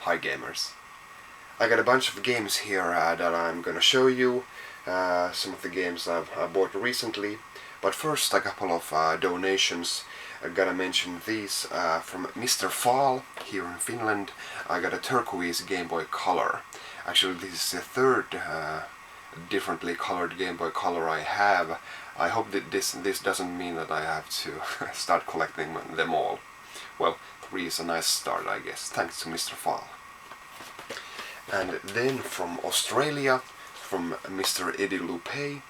Hi gamers. I got a bunch of games here that I'm gonna show you. Some of the games I've bought recently. But first a couple of donations. I gotta mention these from Mr. Fall here in Finland. I got a turquoise Game Boy Color. Actually this is the third differently colored Game Boy Color I have. I hope that this doesn't mean that I have to start collecting them all. Well, 3 is a nice start, I guess, thanks to Mr. Fall. And then from Australia, from Mr. Eddie Lupe,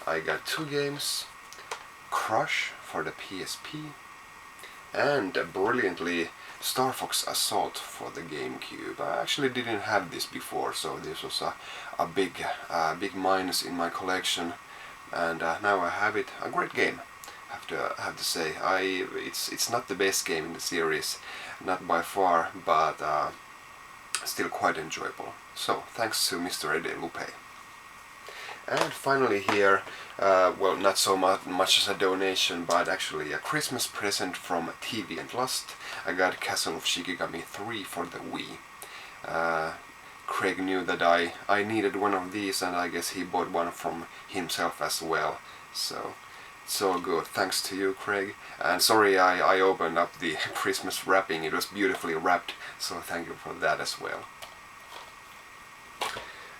I got 2 games, Crush for the PSP, and brilliantly Star Fox Assault for the GameCube. I actually didn't have this before, so this was a big minus in my collection, and now I have it. A great game, have to say. It's not the best game in the series, not by far, but still quite enjoyable. So thanks to Mr. Eddie Lupe. And finally here, well, not so much as a donation, but actually a Christmas present from TV and Lust. I got Castle of Shikigami 3 for the Wii. Craig knew that I needed one of these, and I guess he bought one from himself as well. So it's all good. Thanks to you, Craig. And sorry I opened up the Christmas wrapping. It was beautifully wrapped, so thank you for that as well.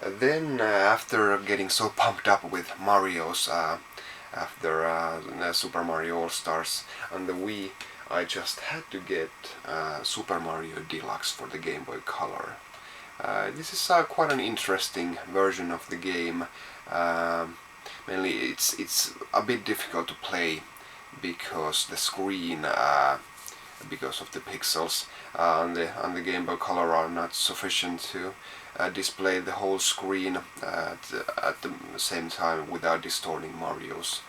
Then after getting so pumped up with Mario's, after Super Mario All-Stars on the Wii, I just had to get Super Mario Deluxe for the Game Boy Color. This is quite an interesting version of the game. Mainly it's a bit difficult to play because the screen, because of the pixels on the Game Boy Color are not sufficient to display the whole screen at the same time without distorting Mario's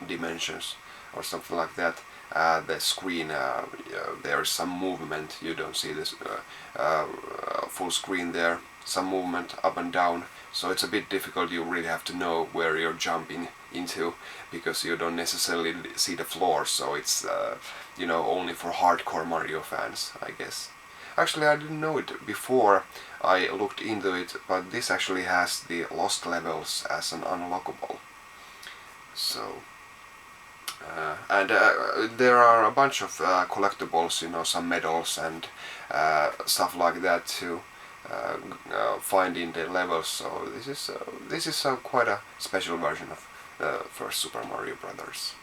dimensions or something like that. The screen, there is some movement. You don't see this full screen there. Some movement up and down, so it's a bit difficult. You really have to know where you're jumping into, because you don't necessarily see the floor. So it's you know, only for hardcore Mario fans, I guess. Actually, I didn't know it before I looked into it, but this actually has the lost levels as an unlockable. So and there are a bunch of collectibles, you know, some medals and stuff like that to find in the levels. So this is quite a special version of first Super Mario Brothers.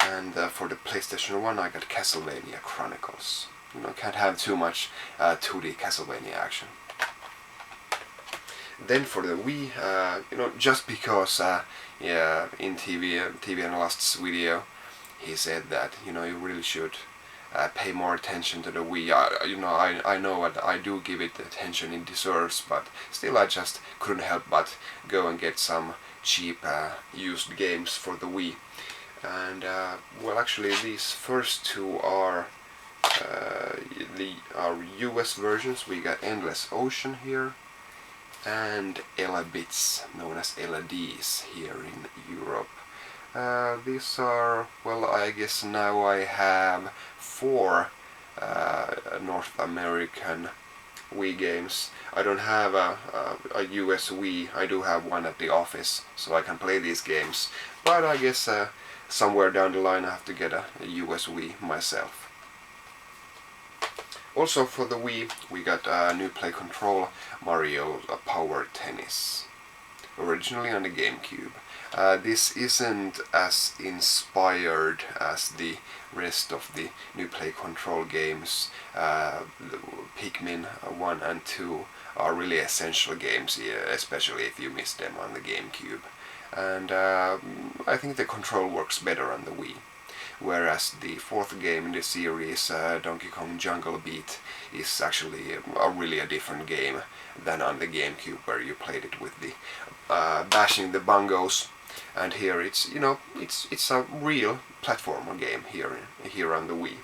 And for the PlayStation 1 I got Castlevania Chronicles. You know, can't have too much 2D Castlevania action. Then for the Wii, you know, just because yeah, in TV and Lust's video, he said that, you know, you really should pay more attention to the Wii. You know, I know that I do give it the attention it deserves, but still I just couldn't help but go and get some cheap used games for the Wii. And well, actually these first 2 are our US versions. We got Endless Ocean here, and Ella Bits, known as Ella Ds here in Europe. These are, well, I guess now I have 4 North American Wii games. I don't have a US Wii. I do have one at the office, so I can play these games. But I guess somewhere down the line I have to get a US Wii myself. Also for the Wii we got a new Play Control, Mario Power Tennis, originally on the GameCube. This isn't as inspired as the rest of the new Play Control games. The Pikmin 1 and 2 are really essential games, especially if you missed them on the GameCube. And I think the control works better on the Wii. Whereas the 4th game in the series, Donkey Kong Jungle Beat, is actually really a different game than on the GameCube, where you played it with the bashing the bongos. And here it's, you know, it's a real platformer game here on the Wii.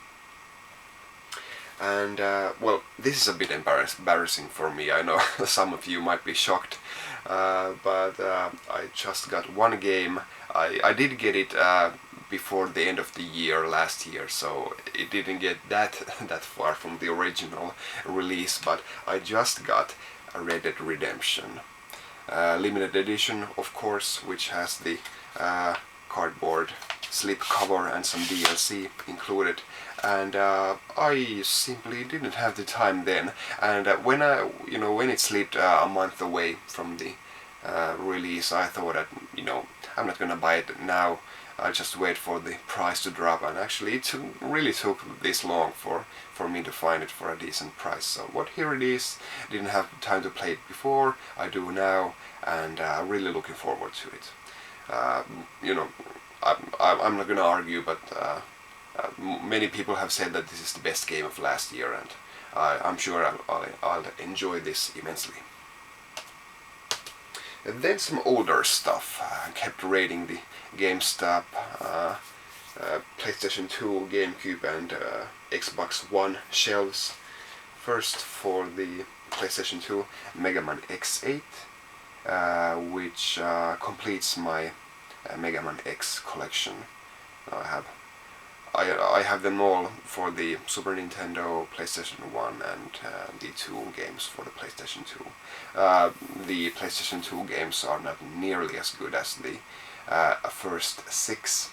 And well, this is a bit embarrassing for me. I know some of you might be shocked, but I just got one game. I did get it before the end of the year last year, so it didn't get that far from the original release. But I just got a Red Dead Redemption limited edition, of course, which has the cardboard slip cover and some DLC included. And I simply didn't have the time then. And when it slipped a month away from the release, I thought that I'm not gonna buy it now. I'll just wait for the price to drop. And actually, it really took this long for me to find it for a decent price. So here it is. Didn't have time to play it before. I do now, and really looking forward to it. I'm not gonna argue, but many people have said that this is the best game of last year, and I'm sure I'll enjoy this immensely. And then some older stuff. I kept raiding the GameStop, PlayStation 2, GameCube and Xbox One shelves. First for the PlayStation 2, Mega Man X8, which completes my Mega Man X collection. I have them all for the Super Nintendo, PlayStation 1 and the 2 games for the PlayStation 2. The PlayStation 2 games are not nearly as good as the first 6,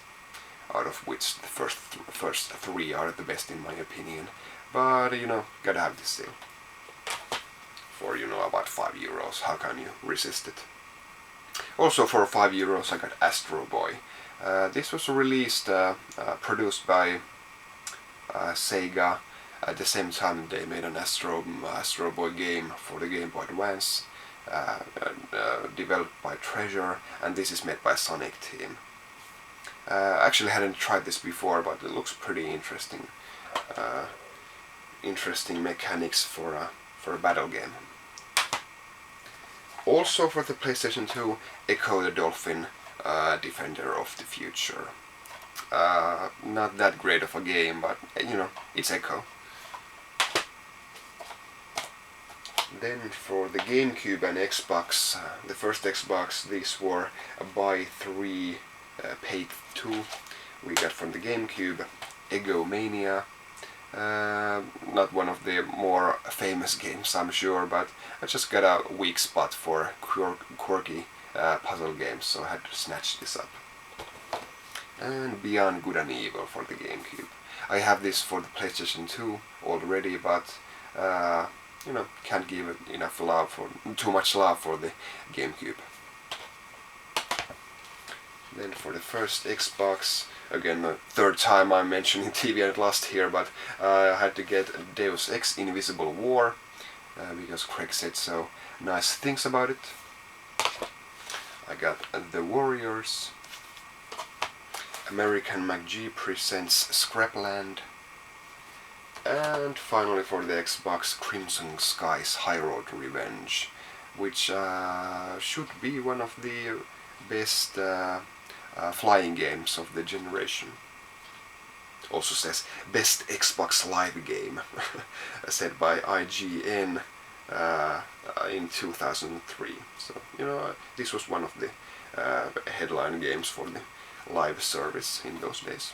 out of which the first 3 are the best in my opinion. But gotta have this still. For about €5. How can you resist it? Also for €5 I got Astro Boy. This was released, produced by Sega. At the same time they made an Astro Boy game for the Game Boy Advance, developed by Treasure, and this is made by Sonic Team. Actually hadn't tried this before, but it looks pretty interesting. Interesting mechanics for a battle game. Also for the PlayStation 2, Ecco the Dolphin, Defender of the Future. Not that great of a game, but it's Ecco. Then for the GameCube and Xbox, the first Xbox, these were buy 3, pay 2. We got from the GameCube Egomania. Not one of the more famous games, I'm sure, but I just got a weak spot for quirky puzzle games, so I had to snatch this up. And Beyond Good and Evil for the GameCube. I have this for the PlayStation 2 already, but can't give it too much love for the GameCube. Then for the first Xbox, again the third time I'm mentioning TV at last here, but I had to get Deus Ex Invisible War, because Craig said so nice things about it. I got The Warriors, American McGee Presents Scrapland, and finally for the Xbox, Crimson Skies High Road Revenge, which should be one of the best flying games of the generation. Also says best Xbox Live game, said by IGN in 2003. So this was one of the headline games for the live service in those days.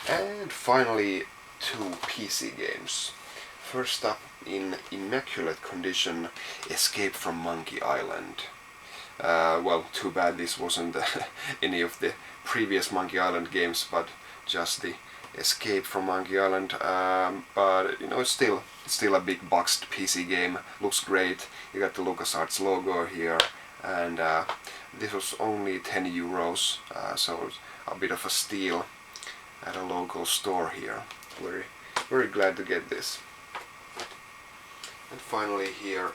And finally 2 PC games. First up, in immaculate condition, Escape from Monkey Island. Well, too bad this wasn't any of the previous Monkey Island games, but just the Escape from Monkey Island. But it's still a big boxed PC game. Looks great. You got the LucasArts logo here, and this was only €10, so it's a bit of a steal at a local store here. Very, very glad to get this. And finally here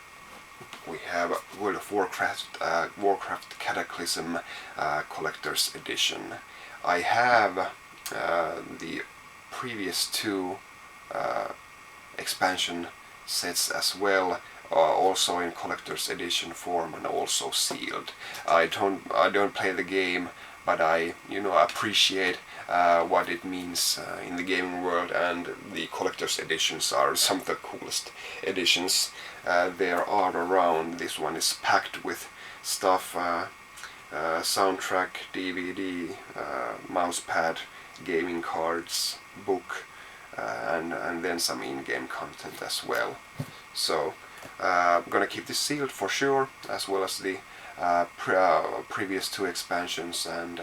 we have World of Warcraft Cataclysm Collector's Edition. I have the previous 2 expansion sets as well, also in Collector's Edition form and also sealed. I don't play the game, but I appreciate what it means in the gaming world, and the Collector's Editions are some of the coolest editions there are around. This one is packed with stuff soundtrack, DVD, mousepad, gaming cards, book, and then some in-game content as well. So I'm gonna keep this sealed for sure, as well as the previous two expansions, and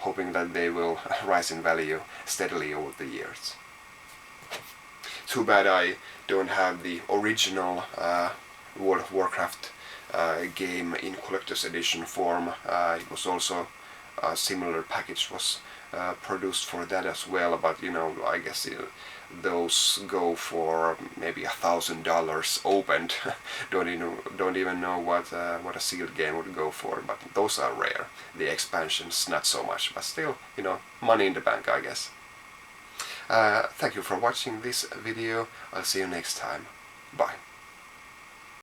hoping that they will rise in value steadily over the years. Too bad I don't have the original World of Warcraft game in collector's edition form. It was also a similar package was produced for that as well, but I guess those go for maybe $1,000 opened. don't even know what a sealed game would go for, but those are rare. The expansions not so much, but still, money in the bank, I guess. Thank you for watching this video. I'll see you next time. Bye.